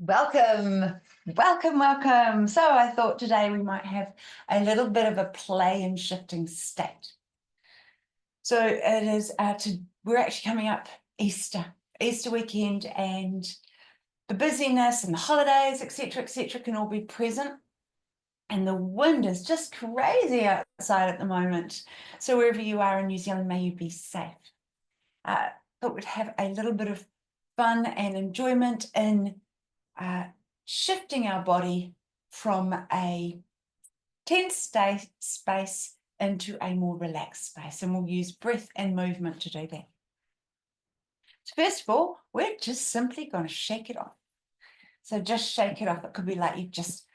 Welcome, welcome. So I thought today we might have a little bit of a play in shifting state. So it is we're actually coming up Easter weekend, and the busyness and the holidays, etc., can all be present. And the wind is just crazy outside at the moment. So wherever you are in New Zealand, may you be safe. Thought we'd have a little bit of fun and enjoyment in shifting our body from a tense space into a more relaxed space. And we'll use breath and movement to do that. So first of all, we're just simply going to shake it off. So just shake it off. It could be like you're just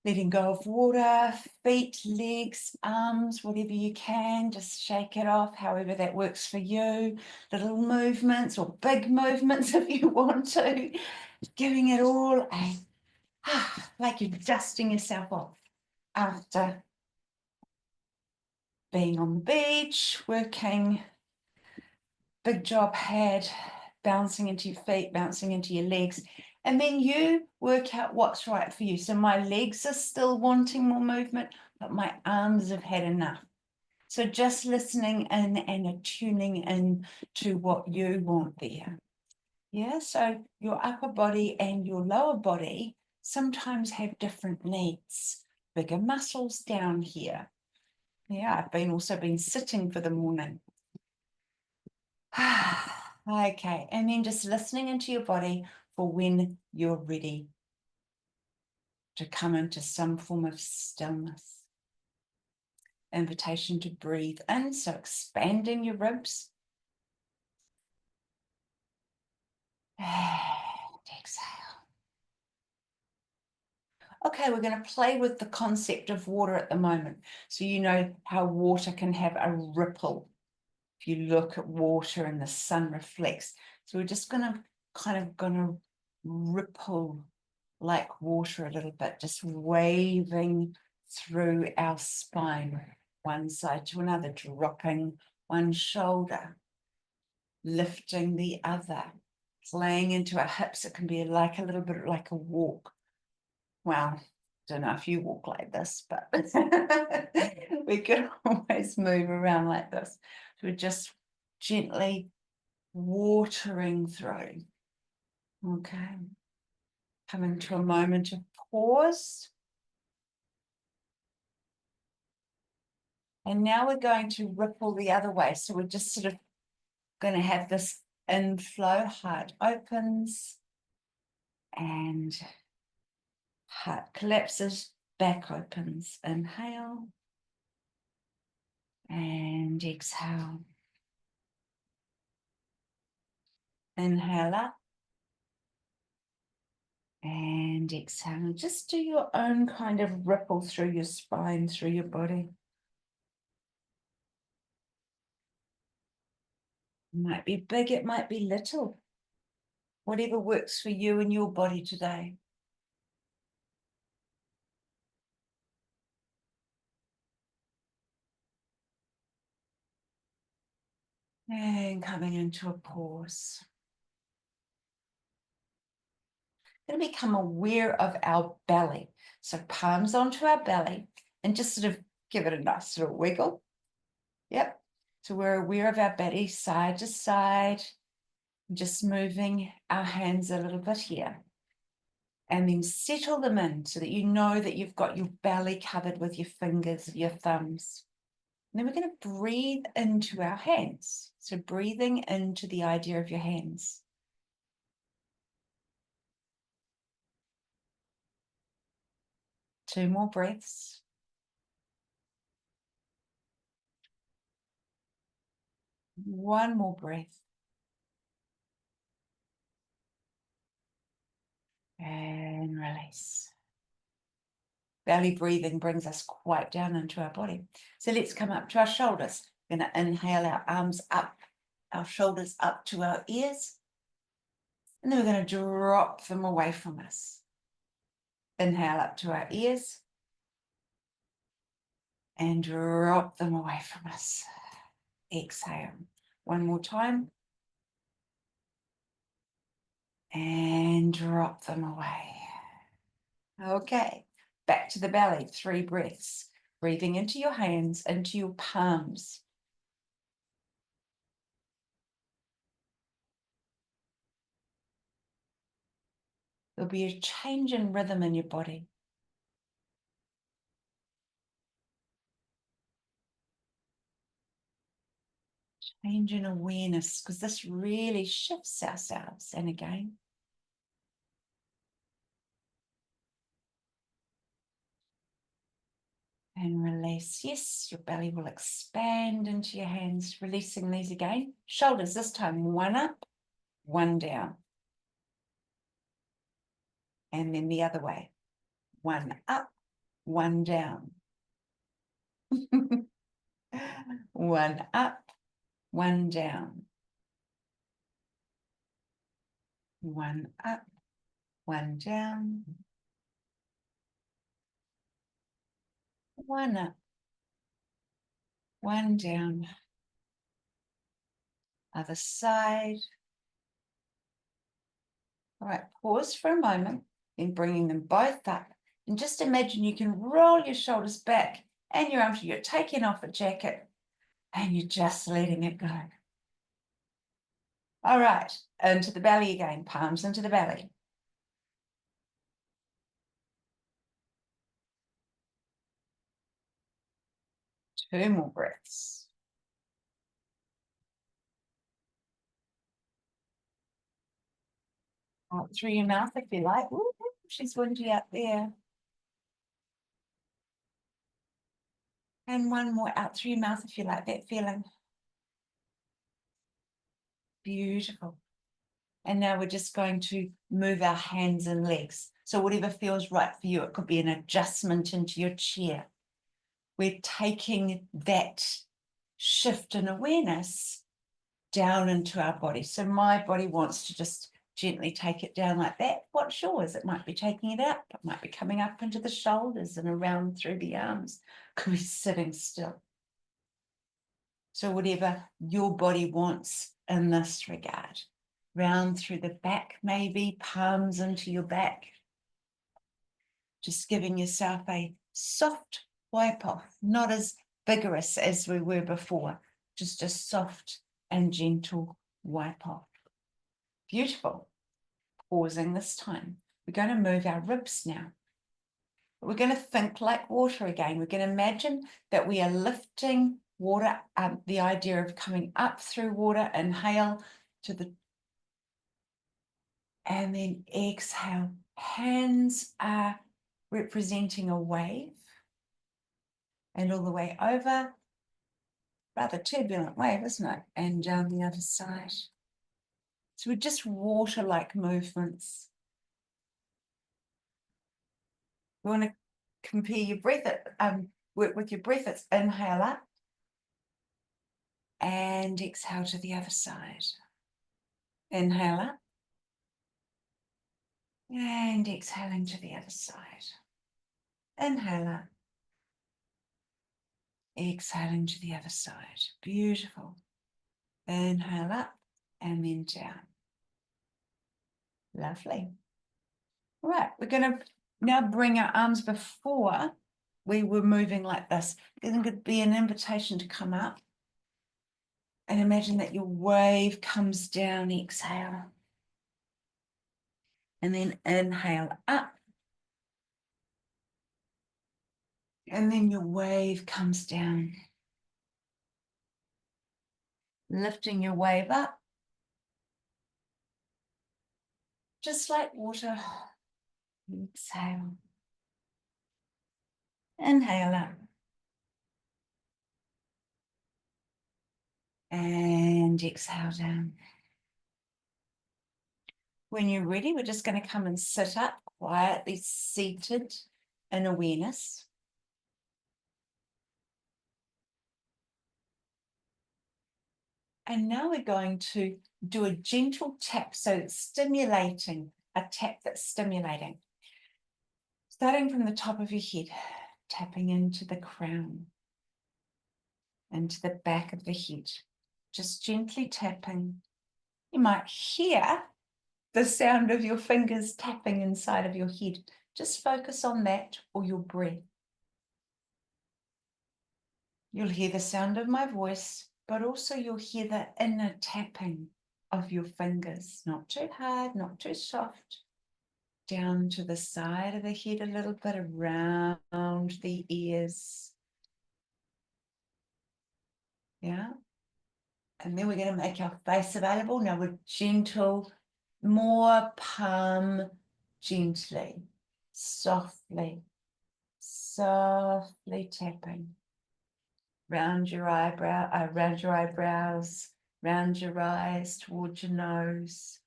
letting go of water, feet, legs, arms, whatever you can. Just shake it off, however that works for you. Little movements or big movements if you want to. Giving it all a like you're dusting yourself off after being on the beach, working, big job had, bouncing into your feet, bouncing into your legs, and then you work out what's right for you. So my legs are still wanting more movement, but my arms have had enough. So just listening in and attuning in to what you want there. Yeah, so your upper body and your lower body sometimes have different needs. Bigger muscles down here. Yeah, I've also been sitting for the morning. Okay, and then just listening into your body for when you're ready to come into some form of stillness. Invitation to breathe in, so expanding your ribs. And exhale. Okay, we're going to play with the concept of water at the moment. So you know how water can have a ripple. If you look at water and the sun reflects. So we're just going to ripple like water a little bit, just waving through our spine, one side to another, dropping one shoulder, lifting the other, playing into our hips. It can be like a little bit like a walk. Well, I don't know if you walk like this, but we could always move around like this. So we're just gently watering through. Okay. Coming to a moment of pause. And now we're going to ripple the other way. So we're just sort of going to have this inflow, heart opens and heart collapses, back opens. Inhale and exhale. Inhale up and exhale. Just do your own kind of ripple through your spine, through your body. It might be big, it might be little. Whatever works for you and your body today. And coming into a pause. We're going to become aware of our belly. So palms onto our belly and just sort of give it a nice little wiggle. Yep. So we're aware of our belly side to side, just moving our hands a little bit here. And then settle them in so that you know that you've got your belly covered with your fingers, your thumbs. And then we're going to breathe into our hands. So breathing into the idea of your hands. Two more breaths. One more breath. And release. Belly breathing brings us quite down into our body. So let's come up to our shoulders. We're going to inhale our arms up, our shoulders up to our ears. And then we're going to drop them away from us. Inhale up to our ears. And drop them away from us. Exhale. One more time. and drop them away. Okay, back to the belly, 3 breaths. Breathing into your hands, into your palms. There'll be a change in rhythm in your body. Change in awareness, because this really shifts ourselves. And again. And release. Yes, your belly will expand into your hands, releasing these again. Shoulders this time, 1 up, 1 down. And then the other way, 1 up, 1 down. 1 up, 1 down. 1 up, 1 down. 1 up, 1 down. Other side. All right, pause for a moment, then bringing them both up. And just imagine you can roll your shoulders back and your arms. You're taking off a jacket and you're just letting it go. All right, into the belly again, palms into the belly. Two more breaths. Out through your mouth if you like. Ooh, she's windy out there. And one more out through your mouth if you like that feeling. Beautiful. And now we're just going to move our hands and legs. So whatever feels right for you, it could be an adjustment into your chair. We're taking that shift in awareness down into our body. So my body wants to just gently take it down like that. What's yours? It might be taking it up. It might be coming up into the shoulders and around through the arms. Could be sitting still. So whatever your body wants in this regard. Round through the back, maybe palms into your back. Just giving yourself a soft wipe off, not as vigorous as we were before, just a soft and gentle wipe off. Beautiful. Pausing this time. We're going to move our ribs now. We're going to think like water again. We're going to imagine that we are lifting water, the idea of coming up through water, inhale to the, and then exhale. Hands are representing a wave, and all the way over, rather turbulent wave, isn't it? And down the other side. So we're just water-like movements. We want to compare your breath, work with your breath. It's inhale up and exhale to the other side. Inhale up and exhaling to the other side. Inhale up, exhaling to the other side. Beautiful. Inhale up and then down. Lovely. All right, we're going to now bring our arms before we were moving like this. It's going to be an invitation to come up. And imagine that your wave comes down, exhale. And then inhale up. And then your wave comes down. Lifting your wave up. Just like water. Exhale. Inhale up. And exhale down. When you're ready, we're just going to come and sit up quietly, seated in awareness. And now we're going to do a gentle tap, so it's stimulating, a tap that's stimulating. Starting from the top of your head, tapping into the crown, into the back of the head, just gently tapping. You might hear the sound of your fingers tapping inside of your head. Just focus on that or your breath. You'll hear the sound of my voice, but also you'll hear the inner tapping of your fingers. Not too hard, not too soft. Down to the side of the head a little bit, around the ears. Yeah. And then we're going to make our face available. Now we're gentle, more palm, gently, softly, softly tapping. Round your round your eyebrows, round your eyes, towards your nose.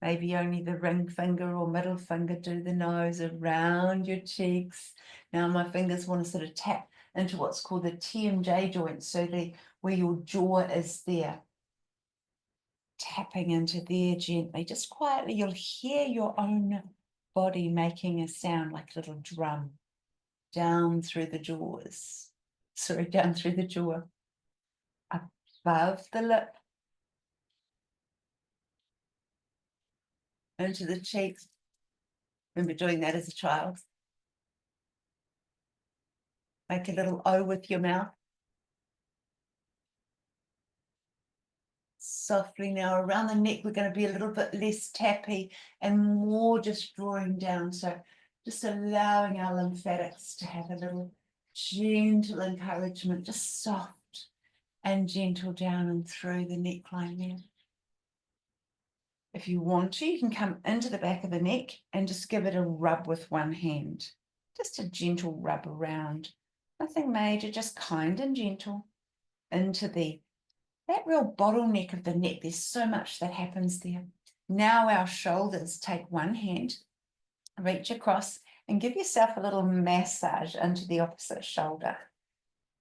Maybe only the ring finger or middle finger do the nose, around your cheeks. Now my fingers want to sort of tap into what's called the TMJ joint, so where your jaw is there. Tapping into there gently, just quietly. You'll hear your own body making a sound like a little drum down through the jaws. Sorry, down through the jaw, above the lip, into the cheeks. Remember doing that as a child? Make a little O with your mouth. Softly now around the neck, we're going to be a little bit less tappy and more just drawing down. So just allowing our lymphatics to have a little gentle encouragement, just soft and gentle down and through the neckline there. If you want to, you can come into the back of the neck and just give it a rub with one hand. Just a gentle rub around. Nothing major, just kind and gentle into that real bottleneck of the neck. There's so much that happens there. Now our shoulders, take one hand, reach across and give yourself a little massage into the opposite shoulder.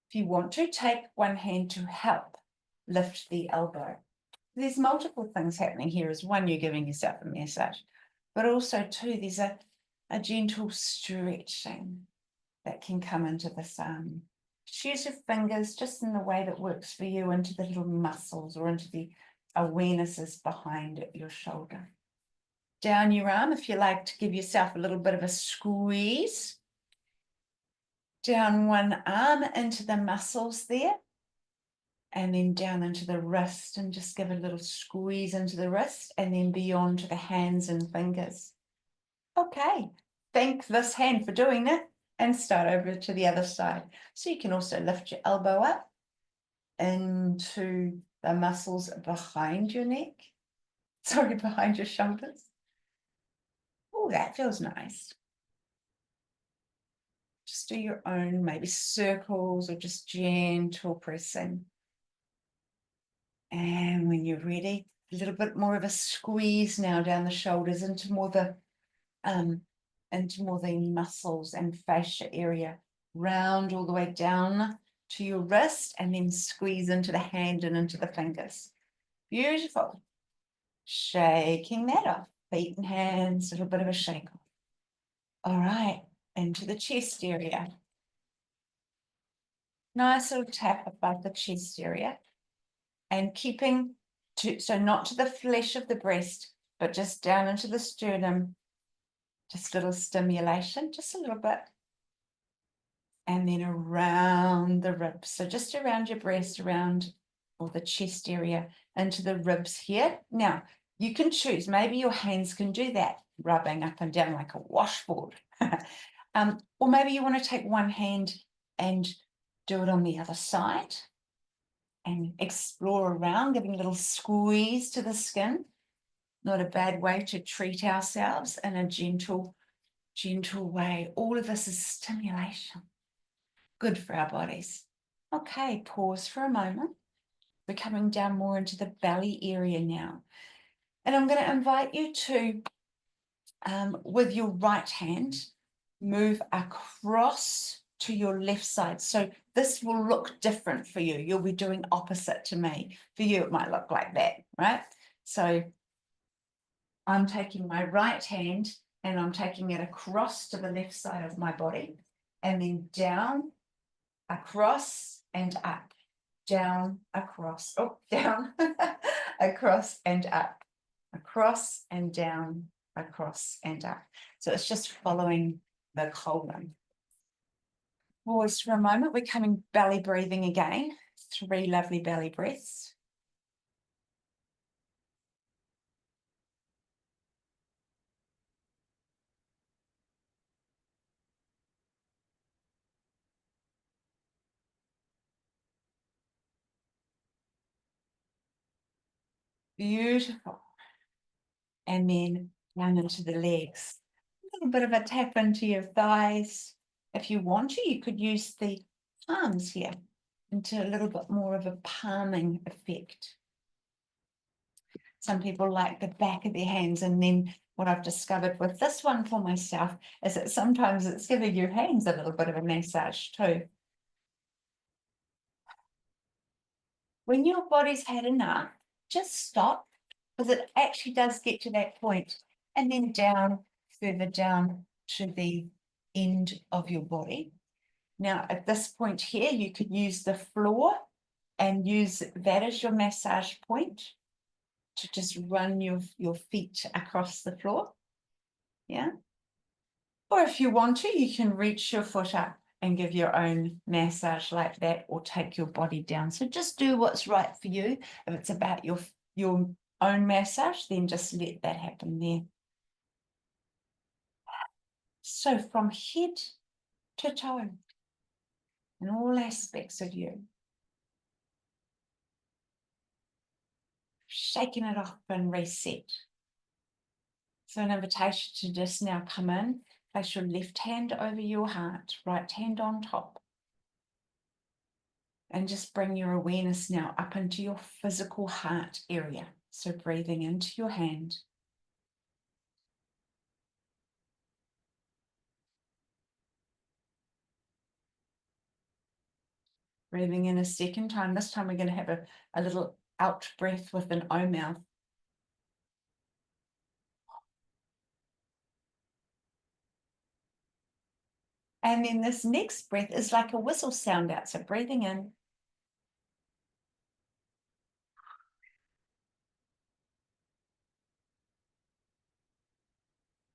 If you want to, take one hand to help lift the elbow. There's multiple things happening here. As one, you're giving yourself a massage, but also two, there's a gentle stretching that can come into this arm. Use your fingers just in the way that works for you into the little muscles or into the awarenesses behind your shoulder. Down your arm, if you like to give yourself a little bit of a squeeze. Down one arm into the muscles there. And then down into the wrist and just give a little squeeze into the wrist and then beyond to the hands and fingers. Okay, thank this hand for doing that and start over to the other side. So you can also lift your elbow up into the muscles behind your neck. Sorry, behind your shoulders. Oh, that feels nice. Just do your own, maybe circles or just gentle pressing. And when you're ready, a little bit more of a squeeze now down the shoulders into more the muscles and fascia area, round all the way down to your wrist, and then squeeze into the hand and into the fingers. Beautiful. Shaking that off, feet and hands, a little bit of a shake off. All right, into the chest area. Nice little tap above the chest area. And keeping so not to the flesh of the breast, but just down into the sternum, just a little stimulation, just a little bit. And then around the ribs. So just around your breast, around or the chest area, into the ribs here. Now, you can choose. Maybe your hands can do that, rubbing up and down like a washboard. Or maybe you want to take one hand and do it on the other side. And explore around, giving a little squeeze to the skin. Not a bad way to treat ourselves in a gentle way. All of this is stimulation. Good for our bodies. Okay, pause for a moment. We're coming down more into the belly area now. And I'm going to invite you to, with your right hand, move across to your left side. So this will look different for you. You'll be doing opposite to me. For you, it might look like that, right? So I'm taking my right hand and I'm taking it across to the left side of my body, and then down, across and up, down, across, down, across and up. across and down, across and up. So it's just following the colon. Pause for a moment. We're coming belly breathing again. 3 lovely belly breaths. Beautiful. And then down into the legs. A little bit of a tap into your thighs. If you want to, you could use the palms here into a little bit more of a palming effect. Some people like the back of their hands, and then what I've discovered with this one for myself is that sometimes it's giving your hands a little bit of a massage too. When your body's had enough, just stop, because it actually does get to that point, and then down, further down to the end of your body. Now, at this point here, you could use the floor and use that as your massage point to just run your feet across the floor. Yeah. Or if you want to, you can reach your foot up and give your own massage like that, or take your body down. So just do what's right for you. If it's about your own massage, then just let that happen there. So from head to toe, in all aspects of you, shaking it off and reset. So an invitation to just now come in, place your left hand over your heart, right hand on top. And just bring your awareness now up into your physical heart area. So breathing into your hand. Breathing in a second time. This time we're going to have a little out breath with an O mouth. And then this next breath is like a whistle sound out. So breathing in.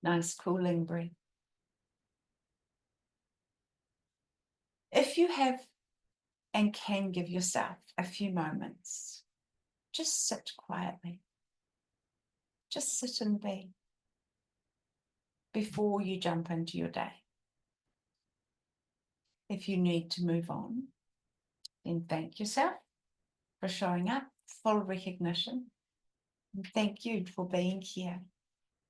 Nice cooling breath. If you have and can give yourself a few moments, just sit quietly. Just sit and be before you jump into your day. If you need to move on, then thank yourself for showing up, full recognition. And thank you for being here.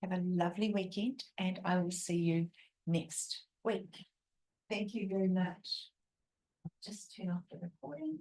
Have a lovely weekend, and I will see you next week. Thank you very much. I'll just turn off the recording.